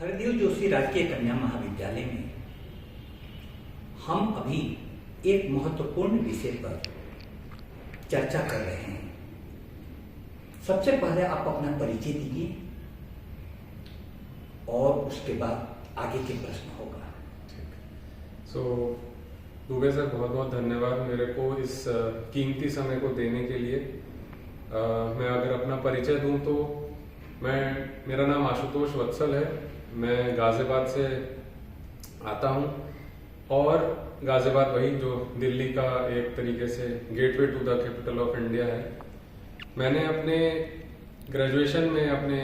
हरदेव जोशी राजकीय कन्या महाविद्यालय में हम अभी एक महत्वपूर्ण विषय पर चर्चा कर रहे हैं। सबसे पहले आप अपना परिचय दीजिए और उसके बाद आगे के प्रश्न होगा। दुबे सर, बहुत बहुत धन्यवाद मेरे को इस कीमती समय को देने के लिए। मैं अगर अपना परिचय दूं तो मेरा नाम आशुतोष वत्सल है। मैं गाजियाबाद से आता हूं और गाजियाबाद वही जो दिल्ली का एक तरीके से gateway to the capital of India है। मैंने अपने ग्रेजुएशन में अपने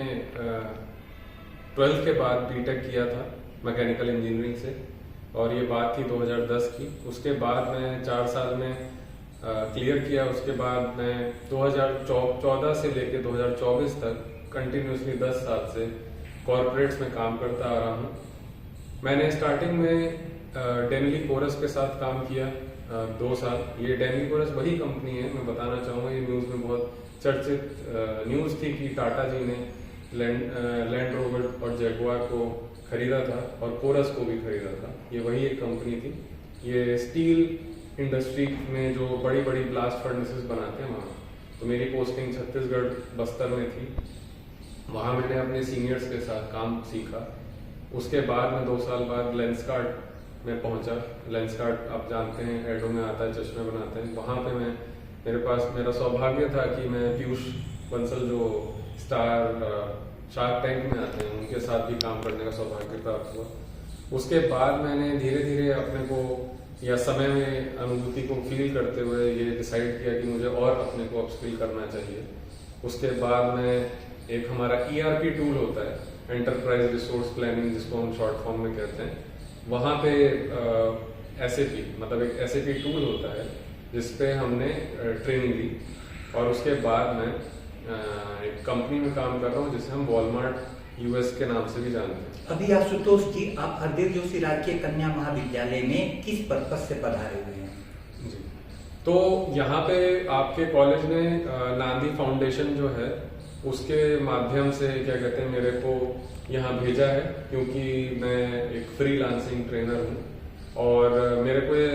12th के बाद बीटेक किया था मैकेनिकल इंजीनियरिंग से, और ये बात थी 2010 की। उसके बाद मैं 4 साल में क्लियर किया। उसके बाद मैं 2014 से लेकर 2024 तक कंटिन्यूसली 10 साल से कॉर्पोरेट्स में काम करता आ रहा हूँ। मैंने स्टार्टिंग में डेनली कोरस के साथ काम किया 2 साल। ये डेनली कोरस वही कंपनी है, मैं बताना चाहूँगा, ये न्यूज़ में बहुत चर्चित न्यूज़ थी कि टाटा जी ने लैंड रोवर और जैगुआर को खरीदा था और कोरस को भी खरीदा था। ये वही एक कंपनी थी। ये स्टील इंडस्ट्री में जो बड़ी बड़ी ब्लास्ट फर्नेसेस बनाते हैं वहाँ। तो मेरी पोस्टिंग छत्तीसगढ़ बस्तर में थी। वहाँ मैंने अपने सीनियर्स के साथ काम सीखा। उसके बाद मैं 2 साल बाद लेंसकार्ट में पहुँचा। लेंसकार्ट आप जानते हैं, एडो में आता है, चश्मे बनाते हैं। वहाँ पे मेरा सौभाग्य था कि मैं पीयूष बंसल जो स्टार शार्क टैंक में आते हैं उनके साथ भी काम करने का सौभाग्य प्राप्त हुआ। उसके बाद मैंने धीरे धीरे अपने को या समय में अनुभूति को फील करते हुए ये डिसाइड किया कि मुझे और अपने को अपस्किल करना चाहिए। उसके बाद मैं एक हमारा ERP टूल होता है, एंटरप्राइज रिसोर्स प्लानिंग, जिसको हम शॉर्ट फॉर्म में कहते हैं, वहाँ पे SAP मतलब एक SAP टूल होता है जिसपे हमने ट्रेनिंग ली। और उसके बाद मैं एक कंपनी में काम कर रहा हूँ जिसे हम वॉलमार्ट US के नाम से भी जानते हैं। अभी आशुतोष जी, आप हरदेव जोशी राजकीय कन्या महाविद्यालय में किस पर्पस से पधारे हुए हैं? जी, तो यहाँ पे आपके कॉलेज ने नांदी फाउंडेशन जो है उसके माध्यम से क्या कहते हैं मेरे को यहाँ भेजा है, क्योंकि मैं एक फ्रीलांसिंग ट्रेनर हूँ और मेरे को ये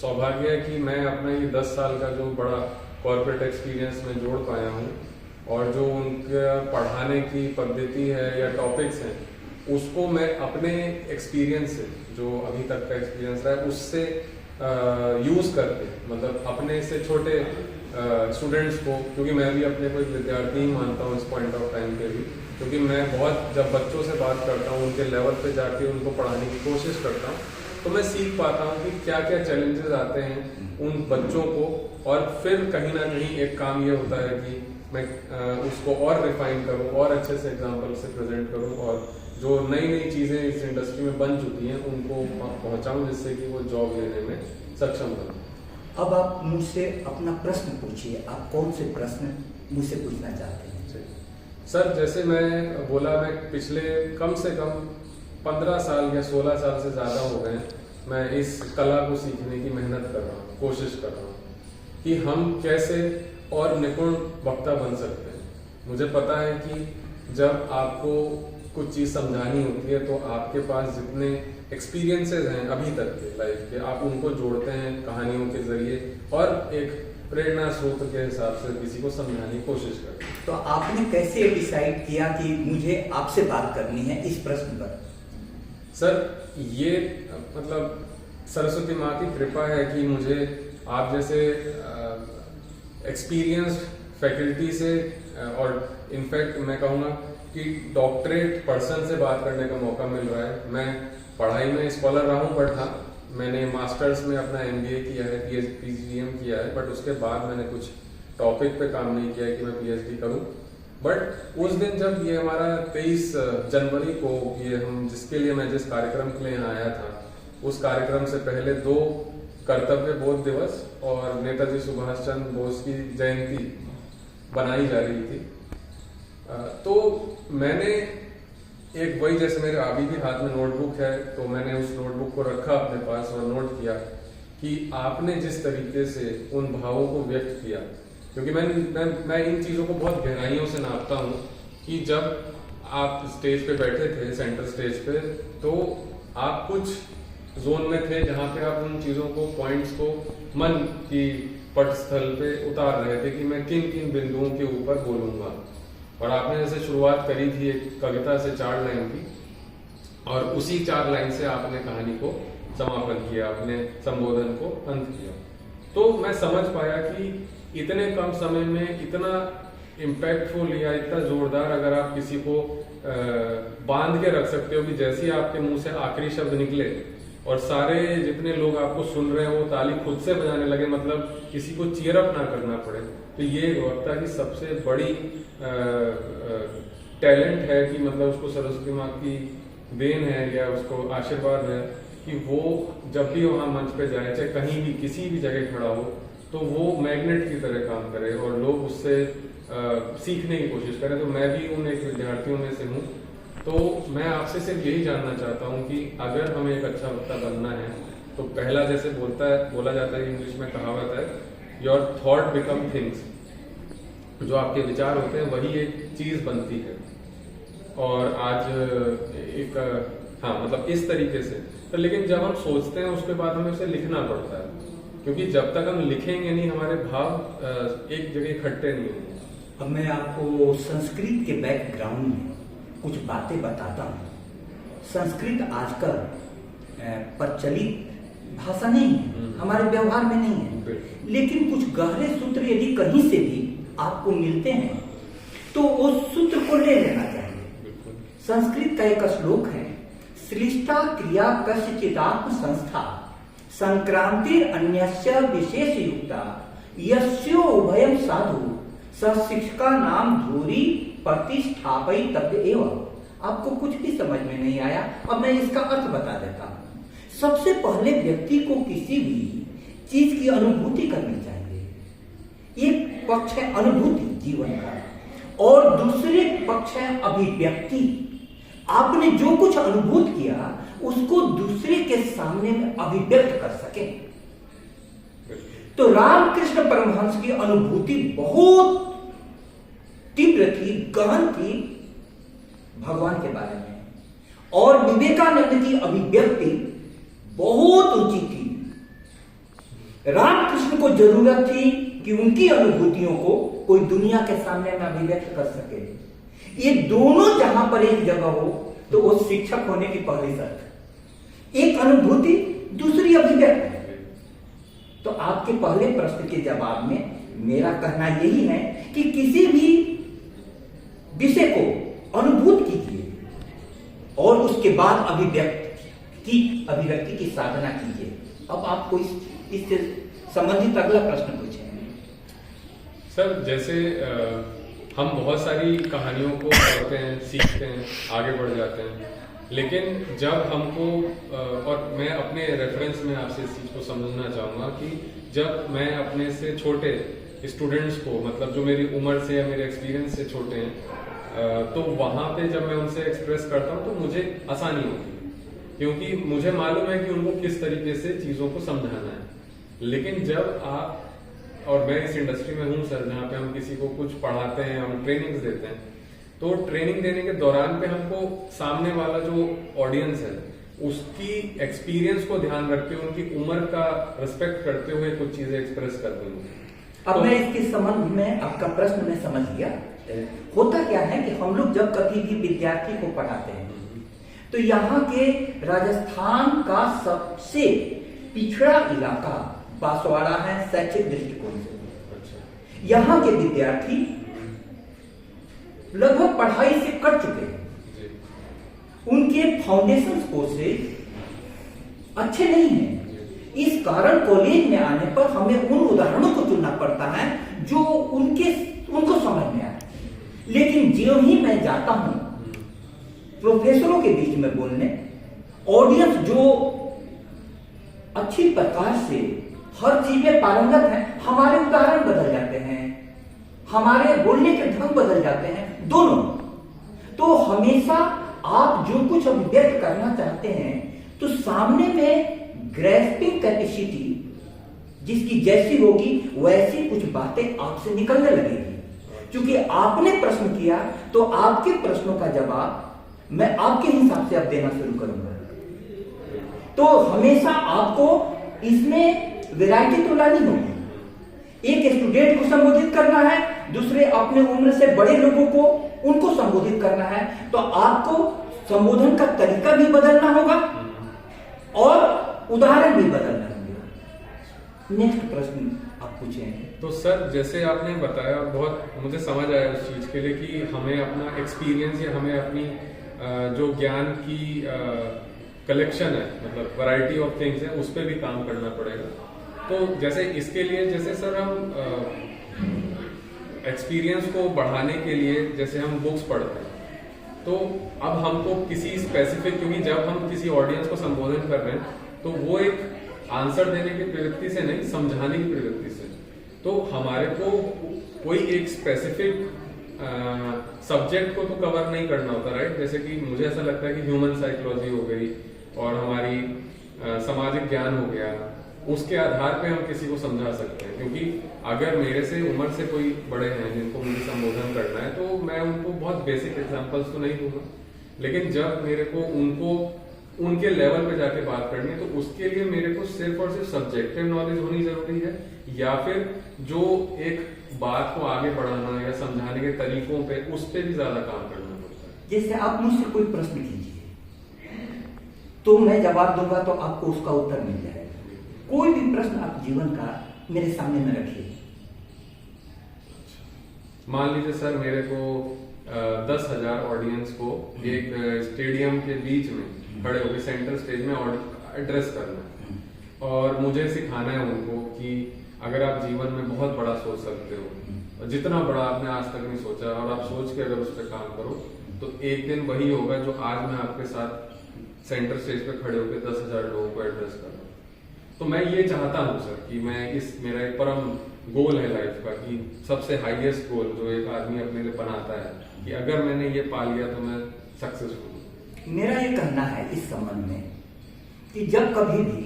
सौभाग्य है कि मैं अपना ये 10 साल का जो बड़ा कॉर्पोरेट एक्सपीरियंस में जोड़ पाया हूँ और जो उनका पढ़ाने की पद्धति है या टॉपिक्स हैं उसको मैं अपने एक्सपीरियंस से, जो अभी तक का एक्सपीरियंस रहा है, उससे यूज़ करके, मतलब अपने से छोटे स्टूडेंट्स को, क्योंकि मैं भी अपने को एक विद्यार्थी ही मानता हूँ इस पॉइंट ऑफ टाइम पे भी, क्योंकि मैं बहुत जब बच्चों से बात करता हूँ उनके लेवल पे जाके उनको पढ़ाने की कोशिश करता हूँ तो मैं सीख पाता हूँ कि क्या क्या चैलेंजेस आते हैं उन बच्चों को। और फिर कहीं ना कहीं एक काम ये होता है कि मैं उसको और रिफाइन करूँ और अच्छे से एग्जाम्पल से प्रेजेंट करूँ और जो नई नई चीज़ें इस इंडस्ट्री में बन चुकी हैं उनको पहुँचाऊँ, जिससे कि वो जॉब लेने में सक्षम बने। अब आप मुझसे अपना प्रश्न पूछिए। आप कौन से प्रश्न मुझसे पूछना चाहते हैं? सर, जैसे मैं बोला, मैं पिछले कम से कम 15 साल या 16 साल से ज़्यादा हो गए मैं इस कला को सीखने की मेहनत कर रहा हूँ, कोशिश कर रहा हूँ कि हम कैसे और निपुण वक्ता बन सकते हैं। मुझे पता है कि जब आपको कुछ चीज़ समझानी होती है तो आपके पास जितने एक्सपीरियंसेस हैं अभी तक के लाइफ के, आप उनको जोड़ते हैं कहानियों के जरिए और एक प्रेरणा स्रोत के हिसाब से किसी को समझाने की कोशिश करते हैं। तो आपने कैसे डिसाइड किया कि मुझे आपसे बात करनी है इस प्रश्न पर? सर, ये मतलब सरस्वती माँ की कृपा है कि मुझे आप जैसे एक्सपीरियंस्ड फैकल्टी से और इनफैक्ट मैं कहूँगा कि डॉक्टरेट पर्सन से बात करने का मौका मिल रहा है। मैं पढ़ाई में स्कॉलर रहा हूँ, बट हाँ, मैंने मास्टर्स में अपना MBA किया है, PGM किया है, बट उसके बाद मैंने कुछ टॉपिक पे काम नहीं किया है कि मैं PhD करूँ। बट उस दिन जब ये हमारा 23 जनवरी को ये हम जिसके लिए मैं जिस कार्यक्रम के लिए यहाँ आया था, उस कार्यक्रम से पहले 2 कर्तव्य बोध दिवस और नेताजी सुभाष चंद्र बोस की जयंती बनाई जा रही थी। तो मैंने एक वही, जैसे मेरे अभी भी हाथ में नोटबुक है, तो मैंने उस नोटबुक को रखा अपने पास और नोट किया कि आपने जिस तरीके से उन भावों को व्यक्त किया, क्योंकि मैं इन चीज़ों को बहुत गहराइयों से नापता हूँ कि जब आप स्टेज पे बैठे थे, सेंटर स्टेज पे, तो आप कुछ जोन में थे जहाँ पे आप उन चीजों को, पॉइंट्स को मन की पटस्थल पे उतार रहे थे कि मैं किन किन बिंदुओं के ऊपर बोलूंगा। और आपने जैसे शुरुआत करी थी एक कविता से 4 लाइन की, और उसी 4 लाइन से आपने कहानी को समापन किया, अपने संबोधन को अंत किया। तो मैं समझ पाया कि इतने कम समय में इतना इम्पैक्टफुल या इतना जोरदार अगर आप किसी को बांध के रख सकते हो कि जैसे ही आपके मुंह से आखिरी शब्द निकले और सारे जितने लोग आपको सुन रहे हैं वो ताली खुद से बजाने लगे, मतलब किसी को चीयर अप ना करना पड़े, तो ये वक्ता की सबसे बड़ी टैलेंट है कि मतलब उसको सरस्वती माँ की देन है या उसको आशीर्वाद है कि वो जब भी वहां मंच पे जाए, चाहे कहीं भी किसी भी जगह खड़ा हो, तो वो मैग्नेट की तरह काम करे और लोग उससे सीखने की कोशिश करें। तो मैं भी उन एक विद्यार्थियों में से हूँ। तो मैं आपसे सिर्फ यही जानना चाहता हूँ कि अगर हमें एक अच्छा वक्ता बनना है तो पहला, जैसे बोला जाता है इंग्लिश में कहावत है, योर थॉट बिकम थिंग्स, जो आपके विचार होते हैं वही एक चीज बनती है। और आज एक मतलब इस तरीके से, तो लेकिन जब हम सोचते हैं उसके बाद हमें उसे लिखना पड़ता है, क्योंकि जब तक हम लिखेंगे नहीं हमारे भाव एक जगह इकट्ठे नहीं होंगे। अब मैं आपको संस्कृत के बैकग्राउंड में कुछ बातें बताता हूँ। संस्कृत आजकल प्रचलित भाषा नहीं है, हमारे व्यवहार में नहीं है, लेकिन कुछ गहरे सूत्र यदि कहीं से भी आपको मिलते हैं तो उस सूत्र को ले लेना चाहिए। संस्कृत का एक श्लोक है, श्लिष्टा क्रिया कस्यचिदात्म संस्था संक्रांतिर अन्यस्य विशेष युक्ता यस्यो उभयम साधु शिक्षका नाम धूरी प्रतिष्ठापई तब्य एवं। आपको कुछ भी समझ में नहीं आया, अब मैं इसका अर्थ बता देता हूँ। सबसे पहले व्यक्ति को किसी भी चीज की अनुभूति करनी चाहिए। एक पक्ष है अनुभूति जीवन का, और दूसरे पक्ष है अभिव्यक्ति। आपने जो कुछ अनुभूत किया उसको दूसरे के सामने में अभिव्यक्त कर सके। तो रामकृष्ण परमहंस की अनुभूति बहुत तीव्र थी, गहन थी भगवान के बारे में, और विवेकानंद की अभिव्यक्ति बहुत ऊंची थी। रामकृष्ण को जरूरत थी कि उनकी अनुभूतियों को कोई दुनिया के सामने में अभिव्यक्त कर सके। ये दोनों जहां पर एक जगह हो तो वो शिक्षक होने की पहली शर्त, एक अनुभूति दूसरी अभिव्यक्ति। तो आपके पहले प्रश्न के जवाब में मेरा कहना यही है कि किसी भी विषय को अनुभूत कीजिए और उसके बाद अभिव्यक्ति की साधना कीजिए। अब आपको इससे संबंधित अगला प्रश्न पूछें। सर, जैसे हम बहुत सारी कहानियों को पढ़ते हैं, सीखते हैं, आगे बढ़ जाते हैं, लेकिन जब हमको और मैं अपने रेफरेंस में आपसे इस चीज को समझना चाहूंगा कि जब मैं अपने से छोटे स्टूडेंट्स को, मतलब जो मेरी उम्र से या मेरे एक्सपीरियंस से छोटे हैं, तो वहां पे जब मैं उनसे एक्सप्रेस करता हूँ तो मुझे आसानी होती है, क्योंकि मुझे मालूम है कि उनको किस तरीके से चीजों को समझाना है। लेकिन जब आप, और मैं इस इंडस्ट्री में हूँ सर, जहाँ पे हम किसी को कुछ पढ़ाते हैं, हम ट्रेनिंग्स देते हैं, तो ट्रेनिंग देने के दौरान पे हमको सामने वाला जो ऑडियंस है उसकी एक्सपीरियंस को ध्यान रख के, उनकी उम्र का रिस्पेक्ट करते हुए कुछ चीजें एक्सप्रेस करनी होगी। अब मैं इसके संबंध में आपका प्रश्न में समझ गया। होता क्या है कि हम लोग जब कभी भी विद्यार्थी को पढ़ाते हैं तो यहाँ के राजस्थान का सबसे पिछड़ा इलाका बांसवाड़ा है शैक्षिक दृष्टिकोण से। यहाँ के विद्यार्थी लगभग पढ़ाई से कट चुके हैं, उनके फाउंडेशन कोर्सेज अच्छे नहीं हैं। इस कारण कॉलेज में आने पर हमें उन उदाहरणों को चुनना पड़ता है जो उनको समझ में आए। लेकिन ज्यों ही मैं जाता हूं प्रोफेसरों के बीच में बोलने, ऑडियंस जो अच्छी प्रकार से हर चीज में पारंगत है, हमारे उदाहरण बदल जाते हैं, हमारे बोलने के ढंग बदल जाते हैं दोनों। तो हमेशा आप जो कुछ अभिव्यक्त करना चाहते हैं तो सामने में ग्रेस्पिंग कैपेसिटी जिसकी जैसी होगी वैसी कुछ बातें आपसे निकलने लगेगी। क्योंकि आपने प्रश्न किया तो आपके प्रश्नों का जवाब मैं आपके हिसाब से अब देना शुरू करूंगा। तो हमेशा आपको इसमें वैरायटी तो लानी होगी। एक स्टूडेंट को संबोधित करना है, दूसरे अपने उम्र से बड़े लोगों को, उनको संबोधित करना है, तो आपको संबोधन का तरीका भी बदलना होगा और उदाहरण भी बदलना होगा। नेक्स्ट प्रश्न आप पूछें। तो सर जैसे आपने बताया, बहुत मुझे समझ आया उस चीज के लिए कि हमें अपना एक्सपीरियंस या हमें अपनी जो ज्ञान की कलेक्शन है, मतलब वैरायटी ऑफ थिंग्स है, उस पर भी काम करना पड़ेगा। तो जैसे इसके लिए, जैसे सर हम एक्सपीरियंस को बढ़ाने के लिए जैसे हम बुक्स पढ़ते हैं, तो अब हमको किसी स्पेसिफिक, क्योंकि जब हम किसी ऑडियंस को संबोधित कर रहे हैं तो वो एक आंसर देने की प्रवृत्ति से नहीं, समझाने की प्रवृत्ति से, तो हमारे को कोई एक स्पेसिफिक सब्जेक्ट को तो कवर नहीं करना होता, राइट। जैसे कि मुझे ऐसा लगता है कि ह्यूमन साइकोलॉजी हो गई और हमारी सामाजिक ज्ञान हो गया, उसके आधार पे हम किसी को समझा सकते हैं। क्योंकि अगर मेरे से उम्र से कोई बड़े हैं जिनको मुझे संबोधन करना है, तो मैं उनको बहुत बेसिक एग्जांपल्स तो नहीं दूंगा, लेकिन जब मेरे को उनको उनके लेवल पे जाके बात करनी है, तो उसके लिए मेरे को सिर्फ और सिर्फ सब्जेक्टिव नॉलेज होनी जरूरी है, या फिर जो एक बात को आगे बढ़ाना या समझाने के तरीकों पे, उस पे भी ज्यादा काम करना पड़ता है। जैसे आप मुझसे कोई प्रश्न कीजिए तो मैं जवाब दूंगा तो आपको उसका उत्तर मिल जाएगा। कोई भी प्रश्न आप जीवन का मेरे सामने में रखिए। मान लीजिए सर मेरे को 10,000 ऑडियंस को एक स्टेडियम के बीच में खड़े होकर सेंटर स्टेज में एड्रेस करना है, और मुझे सिखाना है उनको कि अगर आप जीवन में बहुत बड़ा सोच सकते हो, और जितना बड़ा आपने आज तक नहीं सोचा, और आप सोच के अगर उस पर काम करो, तो एक दिन वही होगा जो आज मैं आपके साथ सेंटर स्टेज पे खड़े होकर 10,000 लोगों को एड्रेस कर रहा हूँ। तो मैं ये चाहता हूँ सर कि मैं मेरा एक परम गोल है लाइफ का, कि सबसे हाईएस्ट गोल जो एक आदमी अपने लिए बनाता है, कि अगर मैंने ये पा लिया तो मैं सक्सेसफुल हूँ। मेरा ये कहना है इस संबंध में कि जब कभी भी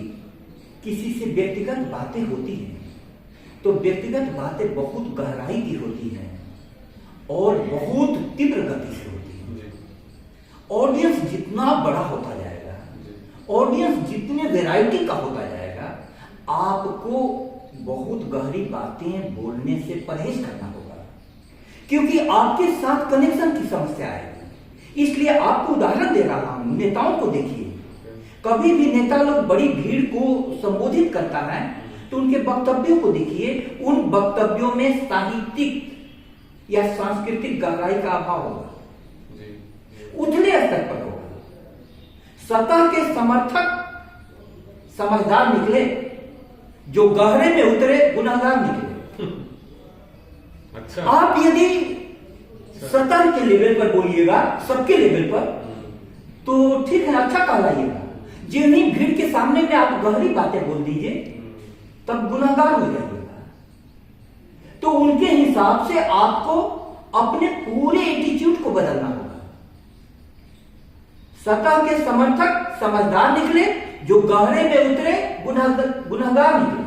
किसी से व्यक्तिगत बातें होती हैं, तो व्यक्तिगत बातें बहुत गहराई की होती हैं और बहुत तीव्र गति से होती हैं। ऑडियंस जितना बड़ा होता जाएगा, ऑडियंस जितने वैरायटी का होता जाएगा, आपको बहुत गहरी बातें बोलने से परहेज करना होगा, क्योंकि आपके साथ कनेक्शन की समस्या आएगी। इसलिए आपको उदाहरण दे रहा हूं, नेताओं को देखिए। कभी भी नेता लोग बड़ी भीड़ को संबोधित करता है तो उनके वक्तव्यों को देखिए, उन वक्तव्यों में साहित्यिक या सांस्कृतिक गहराई का अभाव होगा, उथले स्तर पर होगा। सतह के समर्थक समझदार निकले, जो गहरे में उतरे गुनाहगार निकले। अच्छा। आप यदि सतह के लेवल पर बोलिएगा, सबके लेवल पर, तो ठीक है, अच्छा कहलाइएगा। जिन्हीं भीड़ के सामने में आप गहरी बातें बोल दीजिए, तब गुनाहगार हो जाइएगा। तो उनके हिसाब से आपको अपने पूरे एटीट्यूड को बदलना होगा। सतह के समर्थक समझदार निकले, जो गहरे में उतरे गुनाहगार निकले।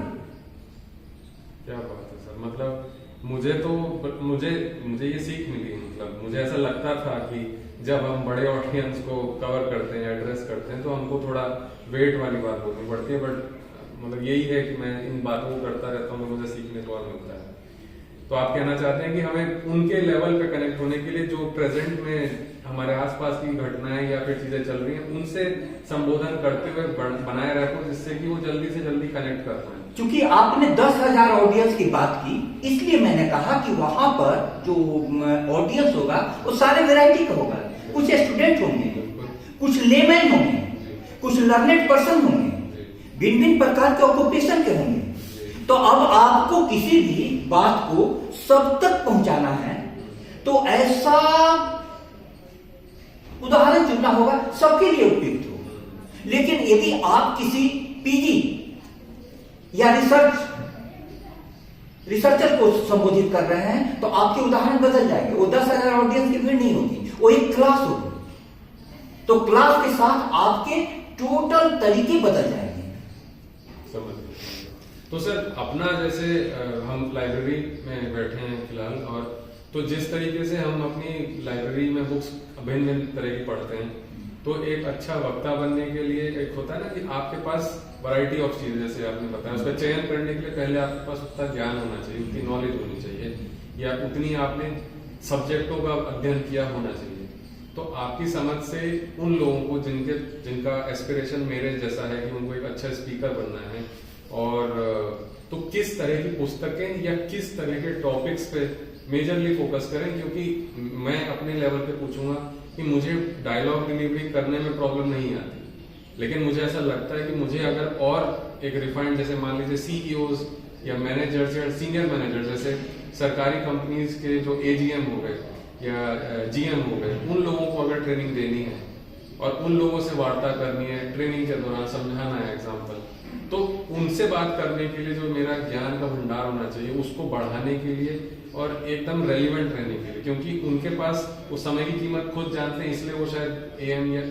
क्या बात है सर, मतलब मुझे ये सीख मिली। मतलब मुझे ऐसा लगता था कि जब हम बड़े ऑडियंस को कवर करते हैं, एड्रेस करते हैं, तो हमको थोड़ा वेट वाली बात बोलनी पड़ती है, बट मतलब यही है कि मैं इन बातों को करता रहता हूँ, तो मुझे सीखने को और मिलता है। तो आप कहना चाहते हैं कि हमें उनके लेवल पे कनेक्ट होने के लिए जो प्रेजेंट में हमारे आसपास की घटनाएं या फिर चीजें चल रही हैं, उनसे संबोधन करते हुए बनाए रखो, जिससे कि वो जल्दी से जल्दी कनेक्ट कर पाए। क्योंकि आपने 10,000 ऑडियंस की बात की, इसलिए मैंने कहा कि वहां पर जो ऑडियंस होगा वो सारे वैरायटी का होगा। कुछ स्टूडेंट होंगे, कुछ लेमैन होंगे, कुछ लर्नेड पर्सन होंगे, भिन्न भिन्न प्रकार के ऑक्यूपेशन के होंगे। तो अब आपको किसी भी बात को सब तक पहुंचाना है, तो ऐसा उदाहरण चुनना होगा सबके लिए उपयुक्त हो। लेकिन यदि आप किसी पीजी या रिसर्चर को संबोधित कर रहे हैं, तो आपके उदाहरण बदल जाएंगे। वो 10,000 ऑडियंस की भीड़ नहीं होगी, वो एक क्लास होगी। तो क्लास के साथ आपके टोटल तरीके बदल जाएंगे। समझ। तो सर अपना जैसे हम लाइब्रेरी में बैठे हैं फिलहाल, और तो जिस तरीके से हम अपनी लाइब्रेरी में बुक्स भिन्न भिन्न तरह की पढ़ते हैं, तो एक अच्छा वक्ता बनने के लिए एक होता है ना कि आपके पास वैरायटी ऑफ चीजें, जैसे आपने बताया, उसका चयन करने के लिए पहले आपके पास उतना ज्ञान होना चाहिए, उतनी नॉलेज होनी चाहिए, या उतनी आपने सब्जेक्टों का अध्ययन किया होना चाहिए। तो आपकी समझ से उन लोगों को जिनका एस्पिरेशन मेरे जैसा है कि उनको एक अच्छा स्पीकर बनना है, और तो किस तरह की पुस्तकें या किस तरह के टॉपिक्स पे मेजरली फोकस करें, क्योंकि मैं अपने लेवल पे पूछूंगा कि मुझे डायलॉग डिलीवरी करने में प्रॉब्लम नहीं आती, लेकिन मुझे ऐसा लगता है कि मुझे अगर और एक रिफाइंड, जैसे मान लीजिए सीईओज या मैनेजर्स या सीनियर मैनेजर, जैसे सरकारी कंपनीज के जो एजीएम हो गए या जीएम हो गए, उन लोगों को अगर ट्रेनिंग देनी है और उन लोगों से वार्ता करनी है, ट्रेनिंग के दौरान समझाना है एग्जाम्पल, तो उनसे बात करने के लिए जो मेरा ज्ञान का भंडार होना चाहिए उसको बढ़ाने के लिए और एकदम रेलिवेंट रहने के लिए, क्योंकि उनके पास उस समय की कीमत खुद जानते हैं, इसलिए वो शायद एएम या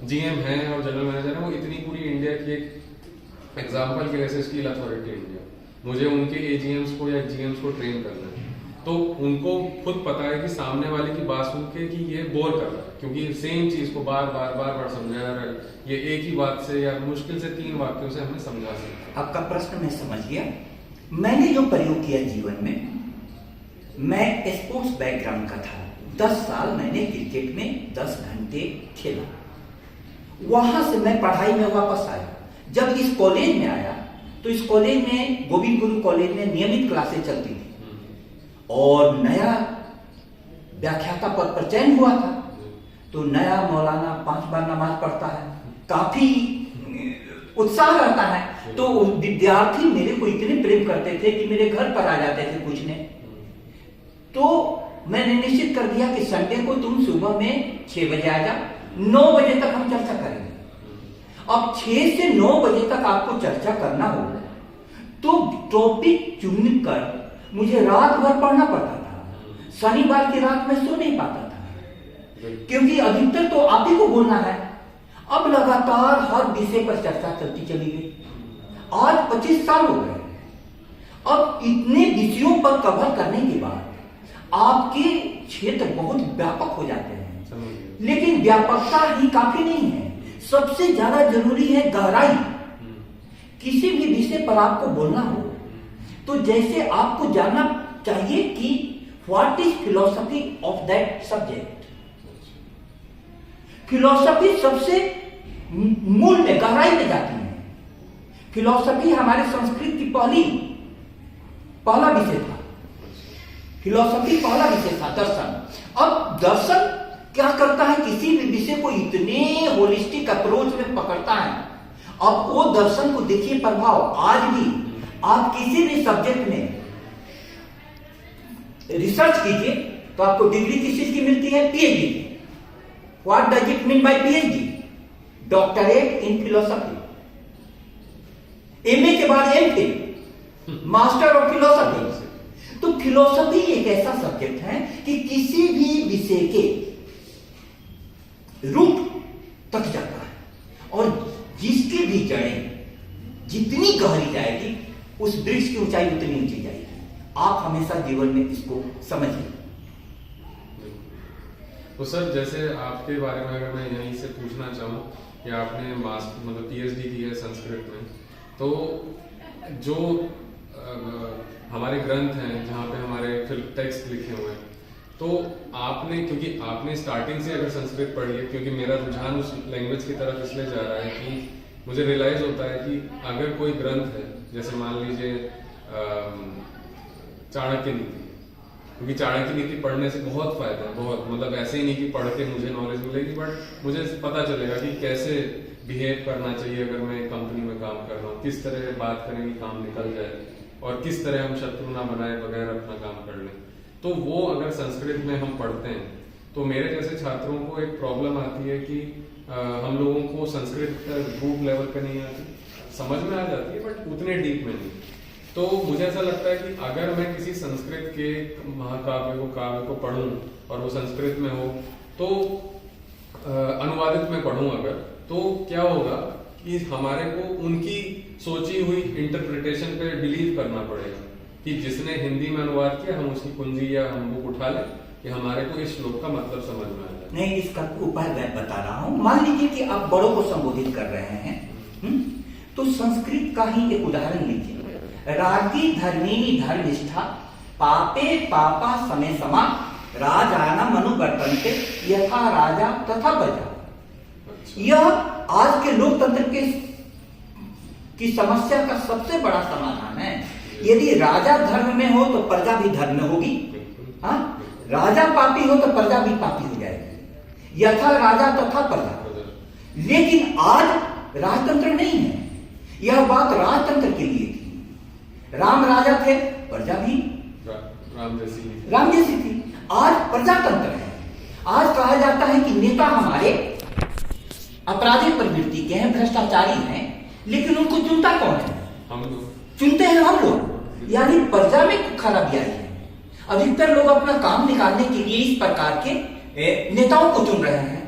जीएम हैं और जनरल मैनेजर है, वो इतनी पूरी इंडिया की एक एग्जाम्पल के लिए स्टील अथॉरिटी इंडिया, मुझे उनके एजीएम्स को या जीएम्स को ट्रेन करना है, तो उनको खुद पता है कि सामने वाले की बात सुन के कि ये बोर कर रहा है, क्योंकि सेम चीज को बार बार समझा रहा है, ये एक ही बात से या मुश्किल से 3 वाक्यों से हमें समझा सकते। आपका प्रश्न मैं समझ गया। मैंने जो प्रयोग किया जीवन में, मैं स्पोर्ट्स बैकग्राउंड का था। 10 साल मैंने क्रिकेट में 10 घंटे खेला। वहां से मैं पढ़ाई में वापस आया। जब इस कॉलेज में आया तो इस कॉलेज में, गोविंद गुरु कॉलेज में नियमित क्लासेस चलती थी और नया व्याख्याता पद पर चयन हुआ था। तो नया मौलाना 5 बार नमाज पढ़ता है, काफी उत्साह रहता है। तो विद्यार्थी मेरे को इतने प्रेम करते थे कि मेरे घर पर आ जाते थे पूछने। तो मैंने निश्चित कर दिया कि संडे को तुम सुबह में 6 बजे आ जाओ, 9 बजे तक हम चर्चा करेंगे। अब 6 से 9 बजे तक आपको चर्चा करना हो तो टॉपिक चुनकर मुझे रात भर पढ़ना पड़ता था। शनिवार की रात में सो नहीं पाता था, क्योंकि अधिकतर तो आप ही को बोलना है। अब लगातार हर विषय पर चर्चा चलती चली गई। आज 25 साल हो गए। अब इतने विषयों पर कवर करने के बाद आपके क्षेत्र बहुत व्यापक हो जाते हैं, लेकिन व्यापकता ही काफी नहीं है। सबसे ज्यादा जरूरी है गहराई। किसी भी विषय पर आपको बोलना हो तो जैसे आपको जानना चाहिए कि what is philosophy of that subject. Philosophy सबसे मूल में, गहराई में जाती है। फिलॉसफी हमारे संस्कृत की पहला विषय था। फिलॉसफी पहला विषय था, दर्शन। अब दर्शन क्या करता है, किसी भी विषय को इतने होलिस्टिक अप्रोच में पकड़ता है। अब वो दर्शन को देखिए प्रभाव। आज भी आप किसी भी सब्जेक्ट में रिसर्च कीजिए तो आपको डिग्री किस चीज की मिलती है, पीएचडी की। What does it mean by PhD? Doctorate in philosophy. MA के बाद एमफिल, मास्टर ऑफ फिलोसफी। तो फिलोसफी एक ऐसा सब्जेक्ट है कि किसी भी विषय के रूट तक जाता है, और जिसकी भी जड़ें जितनी गहरी जाएगी उस वृक्ष की ऊंचाई उतनी ऊंची जाएगी। आप हमेशा जीवन में इसको समझिए। तो सर, जैसे आपके बारे में अगर मैं यहीं से पूछना चाहूँ कि आपने मतलब पीएचडी की है संस्कृत में, तो जो हमारे ग्रंथ हैं जहाँ पे हमारे टेक्स्ट लिखे हुए हैं, तो आपने, क्योंकि आपने स्टार्टिंग से अगर संस्कृत पढ़ी है, क्योंकि मेरा रुझान उस लैंग्वेज की तरफ इसलिए जा रहा है कि मुझे रियलाइज होता है कि अगर कोई ग्रंथ है, जैसे मान लीजिए चाणक्य नीति, क्योंकि चाणक्य नीति पढ़ने से बहुत फायदा है, बहुत, मतलब ऐसे ही नहीं कि पढ़ के मुझे नॉलेज मिलेगी, बट मुझे पता चलेगा कि कैसे बिहेव करना चाहिए अगर मैं कंपनी में काम कर रहा हूँ, किस तरह बात करें कि काम निकल जाए, और किस तरह हम शत्रु ना बनाए बगैर अपना काम कर लें। तो वो अगर संस्कृत में हम पढ़ते हैं तो मेरे जैसे छात्रों को एक प्रॉब्लम आती है कि हम लोगों को संस्कृत ग्रुप लेवल पे नहीं आती, समझ में आ जाती है बट उतने डीप में नहीं। तो मुझे ऐसा लगता है कि अगर मैं किसी संस्कृत के काव्य को पढ़ूं और वो संस्कृत में हो, तो अनुवादित में पढ़ूं अगर, तो क्या होगा कि हमारे को उनकी सोची हुई इंटरप्रिटेशन पे बिलीव करना पड़ेगा कि जिसने हिंदी में अनुवाद किया हम उसकी कुंजी या हम बुक उठा लें कि हमारे को इस श्लोक का मतलब समझ में आ जाए। नहीं, इसका उपाय मैं बता रहा हूं। मान लीजिए कि आप बड़ों को संबोधित कर रहे हैं, तो संस्कृत का ही एक उदाहरण लीजिए। रागी धर्मिणी धर्मिष्ठा पापे पापा समय समा राजानम अनुवर्तन्ते यथा राजा तथा प्रजा। यह आज के लोकतंत्र की समस्या का सबसे बड़ा समाधान है। यदि राजा धर्म में हो तो प्रजा भी धर्म में होगी। हाँ, राजा पापी हो तो प्रजा भी पापी हो जाएगी, यथा राजा तथा प्रजा। लेकिन आज राजतंत्र नहीं है। यह बात राजतंत्र के लिए थी। राम राजा थे, प्रजा भी राम जैसी थी। आज प्रजातंत्र है। आज कहा जाता है कि नेता हमारे अपराधी प्रवृत्ति के हैं, भ्रष्टाचारी हैं, लेकिन उनको चुनता कौन है? हम लोग चुनते हैं, हम लोग। यानी प्रजा में खराबियां है। अधिकतर लोग अपना काम निकालने के लिए इस प्रकार के नेताओं को चुन रहे हैं।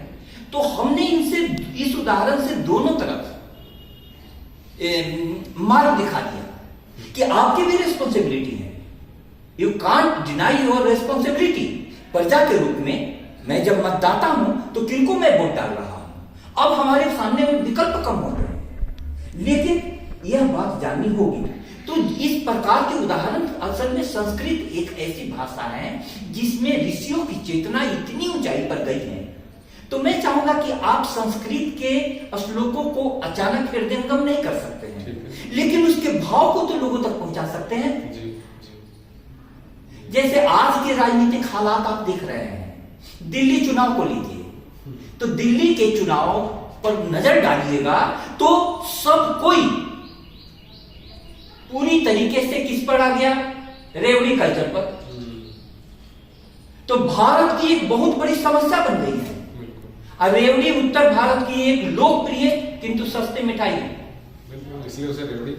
तो हमने इनसे इस उदाहरण से दोनों तरफ मार्ग दिखा दिया कि आपकी भी रिस्पॉन्सिबिलिटी है। You can't deny your responsibility. प्रजा के रूप में मैं जब मतदाता हूं तो किनको मैं वोट डाल रहा हूं। अब हमारे सामने विकल्प कम हो गए, लेकिन यह बात जाननी होगी। तो इस प्रकार के उदाहरण असल में संस्कृत एक ऐसी भाषा है जिसमें ऋषियों की चेतना इतनी ऊंचाई पर गई है। तो मैं चाहूंगा कि आप संस्कृत के श्लोकों को अचानक हृदयंगम नहीं कर सकते हैं, लेकिन उसके भाव को तो लोगों तक पहुंचा सकते हैं। जैसे आज के राजनीतिक हालात आप देख रहे हैं। दिल्ली चुनाव को लीजिए, तो दिल्ली के चुनाव पर नजर डालिएगा तो सब कोई पूरी तरीके से किस पर आ गया? रेवड़ी कल्चर पर। तो भारत की एक बहुत बड़ी समस्या बन गई है। और रेवड़ी उत्तर भारत की एक लोकप्रिय किंतु सस्ती मिठाई है। इसलिए उसे रेवड़ी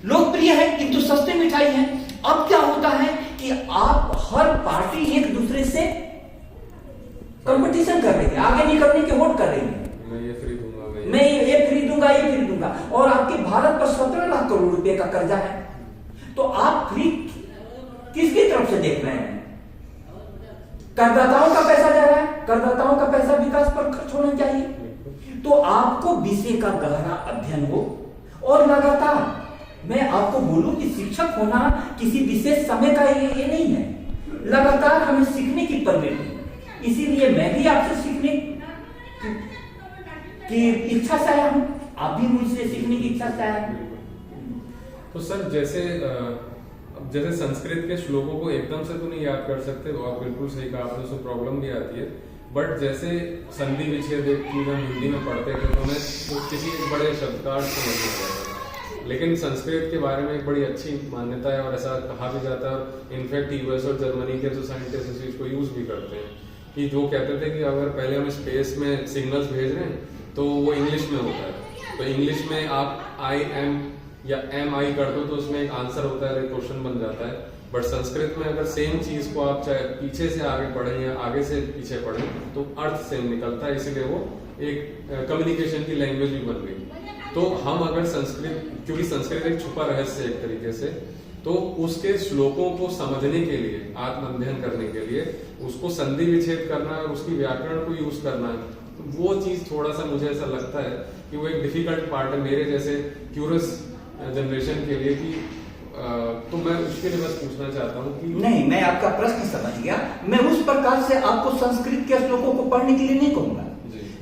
लोकप्रिय है किंतु सस्ती मिठाई है। अब क्या होता है कि आप हर पार्टी एक दूसरे से कंपटीशन कर रही है, आगे निकलने के वोट कर रही है। मैं ये खरीदूंगा, मैं ये खरीदूंगा, ये खरीदूंगा। और आपके भारत पर 17 लाख करोड़ रुपए का कर्जा है। तो आप किसकी तरफ से देख रहे हैं? करदाताओं का पैसा जा रहा है। करदाताओं का पैसा विकास पर खर्च होना चाहिए। तो आपको विषय का गहरा अध्ययन हो और लगातार, मैं आपको बोलूं कि शिक्षक होना किसी विशेष समय का ये नहीं है। लगातार हमें सीखने की प्रवृत्ति। इसीलिए मैं भी आपसे सीखने की इच्छा से आया हूं, आप भी मुझसे सीखने की इच्छा से आया हूं। तो सर जैसे संस्कृत के श्लोकों को एकदम से तो नहीं याद कर सकते, और बिल्कुल सही कहा आपने, उसमें प्रॉब्लम भी आती है। बट जैसे संधि विच्छेद की हम हिंदी में पढ़ते थे तो हमें किसी एक बड़े शब्द का अर्थ समझ में आता था। लेकिन संस्कृत के बारे में एक बड़ी अच्छी मान्यता है और ऐसा कहा भी जाता है। इनफैक्ट यूएस और जर्मनी के जो साइंटिस्ट इस चीज को यूज भी करते हैं कि जो कहते थे कि अगर पहले हम स्पेस में सिग्नल्स भेज रहे हैं तो वो इंग्लिश में होता है। तो इंग्लिश में आप आई एम या एम आई कर दो तो उसमें एक आंसर होता है, क्वेश्चन बन जाता है। बट संस्कृत में अगर सेम चीज को आप चाहे पीछे से आगे पढ़ें या आगे से पीछे पढ़ें तो अर्थ सेम निकलता है। इसीलिए वो एक कम्युनिकेशन की लैंग्वेज भी बन गई। तो हम अगर संस्कृत, क्योंकि संस्कृत एक छुपा रहस्य एक तरीके से, तो उसके श्लोकों को समझने के लिए, आत्म-अध्ययन करने के लिए उसको संधि विच्छेद करना और उसकी व्याकरण को यूज करना, वो चीज थोड़ा सा मुझे ऐसा लगता है कि वो एक डिफिकल्ट पार्ट है मेरे जैसे क्यूरियस जनरेशन के लिए। कि तो मैं उसके लिए बस पूछना चाहता हूँ कि नहीं, मैं आपका प्रश्न समझ गया। मैं उस प्रकार से आपको संस्कृत के श्लोकों को पढ़ने के लिए नहीं कहूंगा।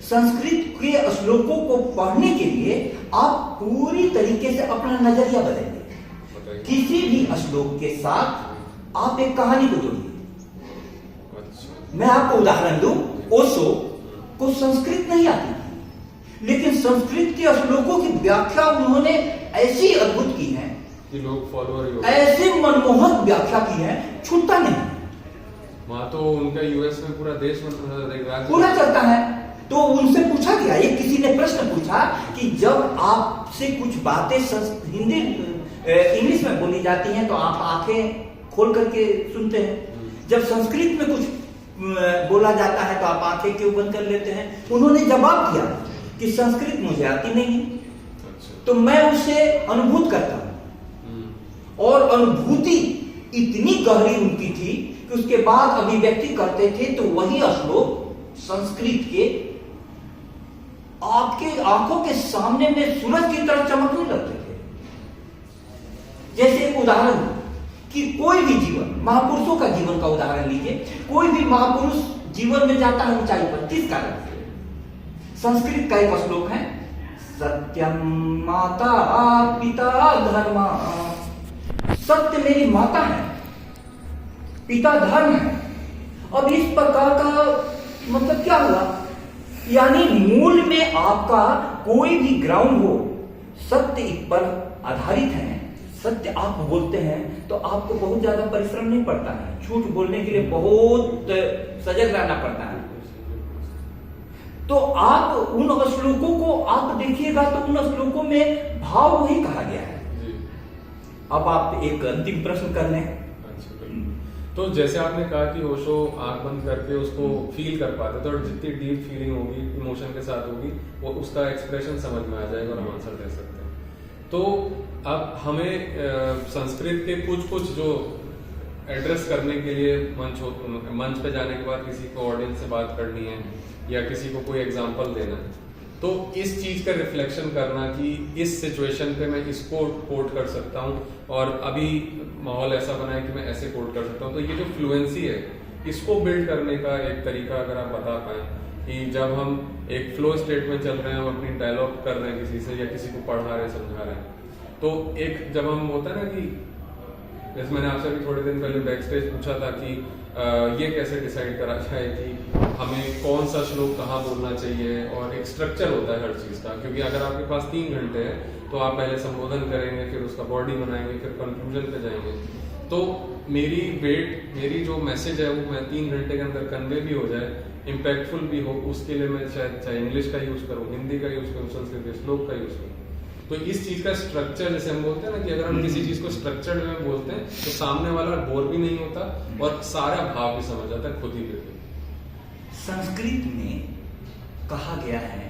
संस्कृत के श्लोकों को पढ़ने के लिए आप पूरी तरीके से अपना नजरिया बदलिए। किसी भी श्लोक के साथ आप एक कहानी को जोड़िए। मैं आपको उदाहरण दूं, ओशो को संस्कृत नहीं आती थी, लेकिन संस्कृत के श्लोकों की व्याख्या उन्होंने ऐसी अद्भुत की है कि लोग फॉलोअर, ऐसे मनमोहक व्याख्या की है, छूटता नहीं। वहां तो उनका यूएस में पूरा देश में पूरा चलता है। तो उनसे पूछा गया, एक किसी ने प्रश्न पूछा कि जब आपसे कुछ बातें हिंदी इंग्लिश में बोली जाती हैं तो आप आंखें खोल करके सुनते हैं, जब संस्कृत में कुछ बोला जाता है तो आप आंखें क्यों बंद कर लेते हैं? उन्होंने जवाब दिया कि संस्कृत मुझे आती नहीं है, तो मैं उसे अनुभूत करता हूं और अनुभूति इतनी गहरी उनकी थी कि उसके बाद अभिव्यक्ति करते थे तो वही श्लोक संस्कृत के आपके आंखों के सामने में सूरज की तरह चमकने लगते थे। जैसे एक उदाहरण कि कोई भी जीवन, महापुरुषों का जीवन का उदाहरण लीजिए, कोई भी महापुरुष जीवन में जाता है ऊंचाई पर, किस कारण से? संस्कृत का एक श्लोक है, सत्यम माता पिता धर्म। सत्य मेरी माता है, पिता धर्म है। अब इस प्रकार का मतलब क्या हुआ? यानी मूल में आपका कोई भी ग्राउंड हो, सत्य इस पर आधारित है, सत्य आप बोलते हैं तो आपको बहुत ज्यादा परिश्रम नहीं पड़ता है, झूठ बोलने के लिए बहुत सजग रहना पड़ता है। तो आप उन श्लोकों को आप देखिएगा तो उन श्लोकों में भाव वही कहा गया है। अब आप एक अंतिम प्रश्न कर लें। तो जैसे आपने कहा कि ओशो आंख बंद करके उसको फील कर पाते थे और जितनी डीप फीलिंग होगी, इमोशन के साथ होगी, वो उसका एक्सप्रेशन समझ में आ जाएगा और हम आंसर दे सकते हैं। तो अब हमें संस्कृत के कुछ जो एड्रेस करने के लिए मंच पे जाने के बाद किसी को ऑडियंस से बात करनी है या किसी को कोई एग्जाम्पल देना है, तो इस चीज का रिफ्लेक्शन करना कि इस सिचुएशन पे मैं इसको कोट कर सकता हूँ और अभी माहौल ऐसा बना है कि मैं ऐसे कोट कर सकता हूँ। तो ये जो फ्लुएंसी है, इसको बिल्ड करने का एक तरीका अगर आप बता पाए कि जब हम एक फ्लो स्टेट में चल रहे हैं, हम अपनी डायलॉग कर रहे हैं किसी से या किसी को पढ़ा रहे हैं, समझा रहे हैं, तो एक जब हम होता है ना कि जैसे मैंने आपसे भी थोड़े दिन पहले बैक स्टेज पूछा था कि ये कैसे डिसाइड करा जाए कि हमें कौन सा श्लोक कहाँ बोलना चाहिए, और एक स्ट्रक्चर होता है हर चीज का, क्योंकि अगर आपके पास 3 घंटे है तो आप पहले संबोधन करेंगे, फिर उसका बॉडी बनाएंगे, फिर कंक्लूजन पे जाएंगे। तो मेरी जो मैसेज है वो मैं 3 घंटे के अंदर कन्वे भी हो जाए, इम्पैक्टफुल भी हो, उसके लिए मैं शायद चाहे इंग्लिश का यूज करूँ, हिंदी का यूज करूँ, संस्कृत श्लोक का यूज करूँ। तो इस चीज का स्ट्रक्चर, जैसे हम बोलते हैं ना कि अगर हम किसी चीज को स्ट्रक्चर्ड में बोलते हैं तो सामने वाला बोर भी नहीं होता और सारा भाव भी समझ आता है खुद ही करके। संस्कृत में कहा गया है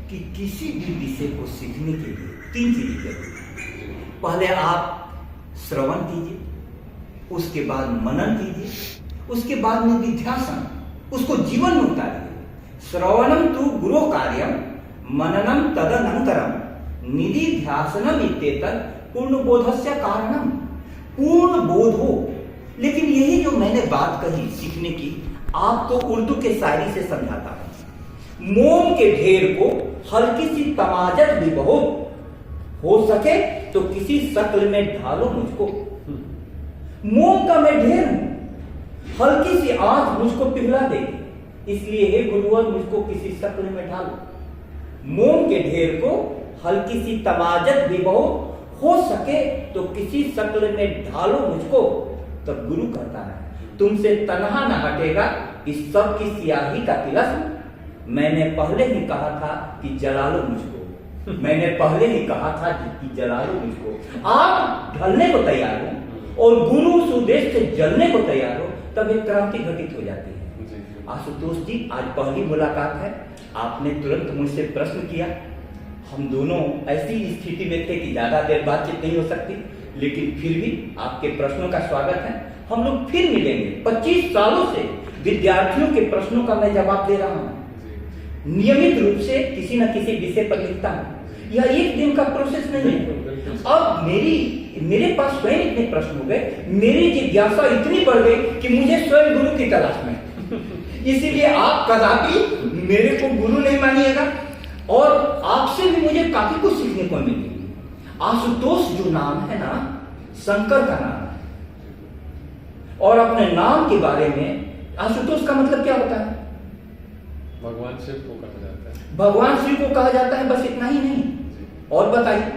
कि किसी भी विषय को सीखने के लिए 3 चीजें जरूरी है। पहले आप श्रवण कीजिए, उसके बाद मनन कीजिए, उसके बाद में निधिध्यासन, उसको जीवन में उतारिए। श्रवणम तु गुरु कार्यम, मननम तदनंतरम, निधिध्यासनम इत्येतत् पूर्ण बोधस्य कारणम। पूर्ण बोध हो। लेकिन यही जो मैंने बात कही सीखने की, आपको उर्दू के शायरी से समझाता हूं। मोम के ढेर को हल्की सी तमाजत भी बहुत हो सके तो किसी शक्ल में ढालो मुझको। मोम का मैं ढेर हूं, हल्की सी आंच मुझको पिघला देगी, इसलिए हे गुरुवर मुझको किसी शक्ल में ढालो। मोम के ढेर को हल्की सी तमाजत भी बहुत हो सके तो किसी शक्ल में ढालो मुझको। तब गुरु कहता है तुमसे तन्हा न हटेगा इस सब की स्याही का तिलस्म। मैंने पहले ही कहा था कि जला लो मुझको, मैंने पहले ही कहा था कि जला लो मुझको। आप ढलने को तैयार हो और गुरु उस उद्देश्य से जलने को तैयार हो, तब एक क्रांति घटित हो जाती है। आशुतोष जी, आज पहली मुलाकात है, आपने तुरंत मुझसे प्रश्न किया। हम दोनों ऐसी स्थिति में थे कि ज्यादा देर बातचीत नहीं हो सकती, लेकिन फिर भी आपके प्रश्नों का स्वागत है। हम लोग फिर मिलेंगे। 25 सालों से विद्यार्थियों के प्रश्नों का मैं जवाब दे रहा हूँ, नियमित रूप से किसी न किसी विषय पर लिखता हूँ। यह एक दिन का प्रोसेस नहीं है। अब मेरे पास स्वयं इतने प्रश्न हो गए, मेरी जिज्ञासा इतनी बढ़ गई कि मुझे स्वयं गुरु की तलाश में। इसीलिए आप कदापि मेरे को गुरु नहीं मानिएगा और आपसे भी मुझे काफी कुछ सीखने को मिली। आशुतोष जो नाम है ना, शंकर का नाम है। और अपने नाम के बारे में, आशुतोष का मतलब क्या होता है? भगवान शिव को कहा जाता है। भगवान शिव को कहा जाता है, बस इतना ही नहीं। और बताइए।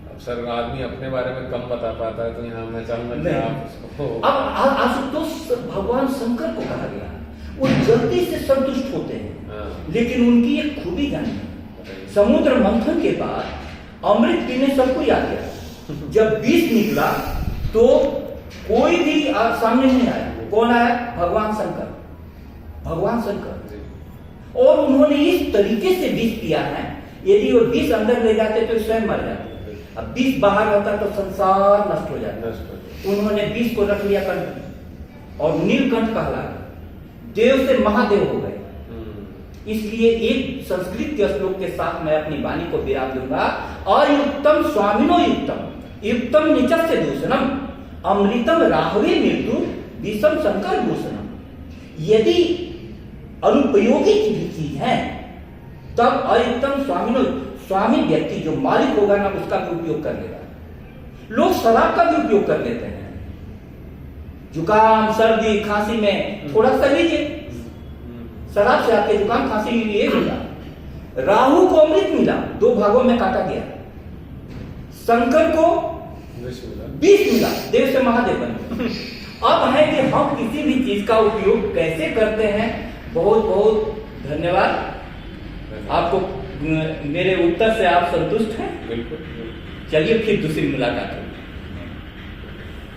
अब सर, आदमी अपने बारे में कम बता पाता है, तो यहाँ मैं चाहूंगा कि आप उसको। अब आशुतोष भगवान शंकर को कहा गया। वो जल्दी से संतुष्ट होते हैं, लेकिन उनकी एक खूबी जानिए। समुद्र मंथन के बाद अमृत पीने सबको याद गया। जब विष निकला तो कोई भी सामने नहीं आया। कौन आया? भगवान शंकर। भगवान शंकर। और उन्होंने इस तरीके से विष पिया है, यदि वो विष अंदर ले जाते तो स्वयं मर जाते। अब विष बाहर रहता तो संसार नष्ट हो जाता। नष्ट हो जाता। उन्होंने विष को रख लिया कंठ में और नीलकंठ कहला देव से महादेव हो गए। इसलिए एक संस्कृत के श्लोक के साथ मैं अपनी वाणी को विराम दूंगा। अयुक्तम स्वामिनो युक्तम युक्तम निचस्य दूषणम अमृतम राहवे मृत्यु विषम शंकर भूषणम। यदि अनुपयोगी की भी चीज है तब अयुक्तम स्वामिनो, स्वामी व्यक्ति जो मालिक होगा ना उसका भी उपयोग कर लेगा। लोग शराब का भी उपयोग कर लेते हैं। जुकाम सर्दी खांसी में थोड़ा सा लीजिए, शराब से आपके जुकाम खांसी ये मिला। राहु को अमृत मिला, 2 भागों में काटा गया। शंकर को विष मिला, देव से महादेव बने। अब है कि हम किसी भी चीज का उपयोग कैसे करते हैं। बहुत बहुत धन्यवाद आपको। मेरे उत्तर से आप संतुष्ट हैं? बिल्कुल। चलिए फिर दूसरी मुलाकात।